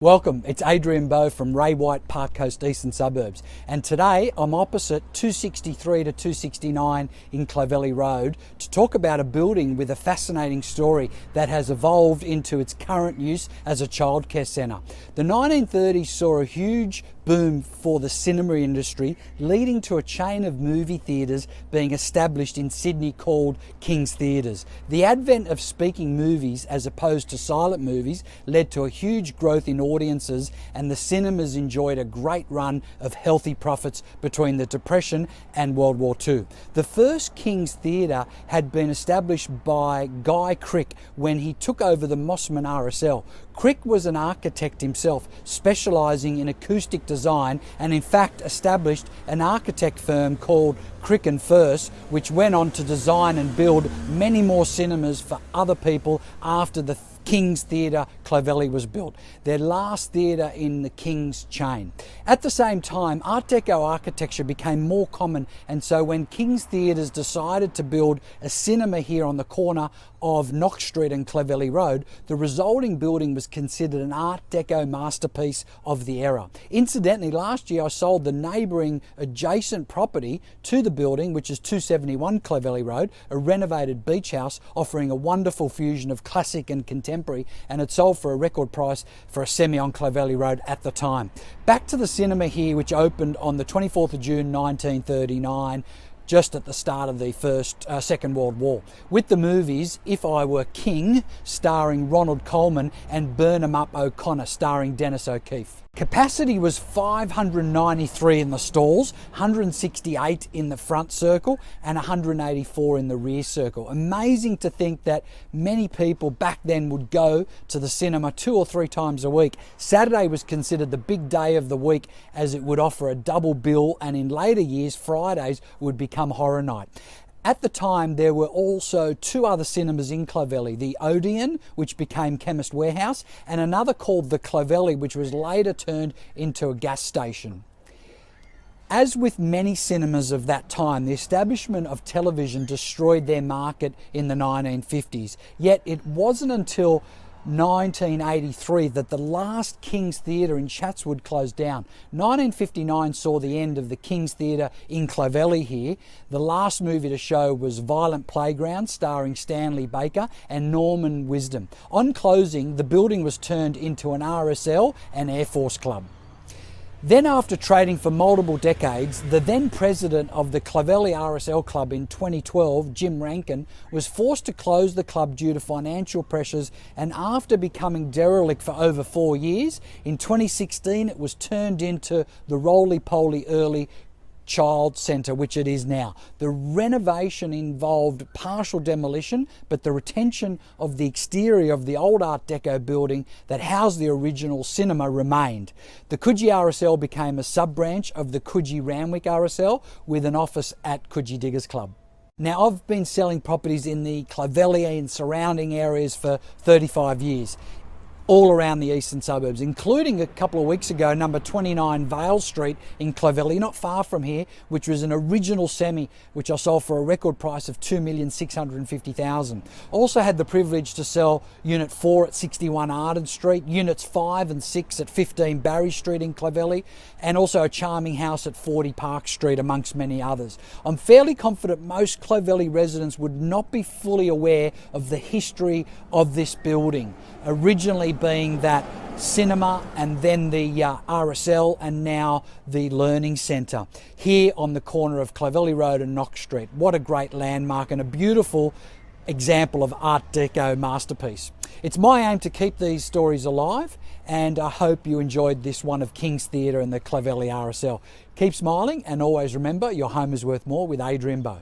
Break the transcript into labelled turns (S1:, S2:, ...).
S1: Welcome, it's Adrian Bo from Ray White Park Coast Eastern Suburbs, and today I'm opposite 263 to 269 in Clovelly Road to talk about a building with a fascinating story that has evolved into its current use as a childcare centre. The 1930s saw a huge boom for the cinema industry, leading to a chain of movie theatres being established in Sydney called King's Theatres. The advent of speaking movies as opposed to silent movies led to a huge growth in audiences, and the cinemas enjoyed a great run of healthy profits between the Depression and World War II. The first King's Theatre had been established by Guy Crick when he took over the Mosman RSL. Crick was an architect himself, specialising in acoustic design, and in fact established an architect firm called Crick and First, which went on to design and build many more cinemas for other people after the King's Theatre Clovelly was built, their last theatre in the King's chain. At the same time, Art Deco architecture became more common, and so when King's Theatres decided to build a cinema here on the corner of Knox Street and Clovelly Road, the resulting building was considered an Art Deco masterpiece of the era. Incidentally, last year I sold the neighbouring adjacent property to the building, which is 271 Clovelly Road, a renovated beach house offering a wonderful fusion of classic and contemporary, and it sold for a record price for a semi on Clovelly Road at the time. Back to the cinema here, which opened on the 24th of June 1939, just at the start of the Second World War, with the movies If I Were King, starring Ronald Colman, and Burn 'Em Up O'Connor, starring Dennis O'Keefe. Capacity was 593 in the stalls, 168 in the front circle, and 184 in the rear circle. Amazing to think that many people back then would go to the cinema 2 or 3 times a week. Saturday was considered the big day of the week, as it would offer a double bill, and in later years, Fridays would become horror night. At the time, there were also 2 other cinemas in Clovelly, the Odeon, which became Chemist Warehouse, and another called the Clovelly, which was later turned into a gas station. As with many cinemas of that time, the establishment of television destroyed their market in the 1950s. Yet it wasn't until 1983 that the last King's Theatre in Chatswood closed down. 1959 saw the end of the King's Theatre in Clovelly here. The last movie to show was Violent Playground, starring Stanley Baker and Norman Wisdom. On closing, the building was turned into an RSL and Air Force Club. Then, after trading for multiple decades, the then president of the Clovelly RSL Club in 2012, Jim Rankin, was forced to close the club due to financial pressures, and after becoming derelict for over 4 years, in 2016 it was turned into the Roly-Poly Early Child Centre, which it is now. The renovation involved partial demolition, but the retention of the exterior of the old Art Deco building that housed the original cinema remained. The Coogee RSL became a sub-branch of the Coogee Randwick RSL, with an office at Coogee Diggers Club. Now, I've been selling properties in the Clovelly and surrounding areas for 35 years. All around the eastern suburbs, including a couple of weeks ago, number 29 Vale Street in Clovelly, not far from here, which was an original semi, which I sold for a record price of $2,650,000. Also had the privilege to sell Unit 4 at 61 Arden Street, Units 5 and 6 at 15 Barry Street in Clovelly, and also a charming house at 40 Park Street, amongst many others. I'm fairly confident most Clovelly residents would not be fully aware of the history of this building, originally being that cinema and then the RSL and now the Learning Centre here on the corner of Clovelly Road and Knox Street. What a great landmark and a beautiful example of Art Deco masterpiece. It's my aim to keep these stories alive, and I hope you enjoyed this one of King's Theatre and the Clovelly RSL. Keep smiling, and always remember, your home is worth more with Adrian Bo.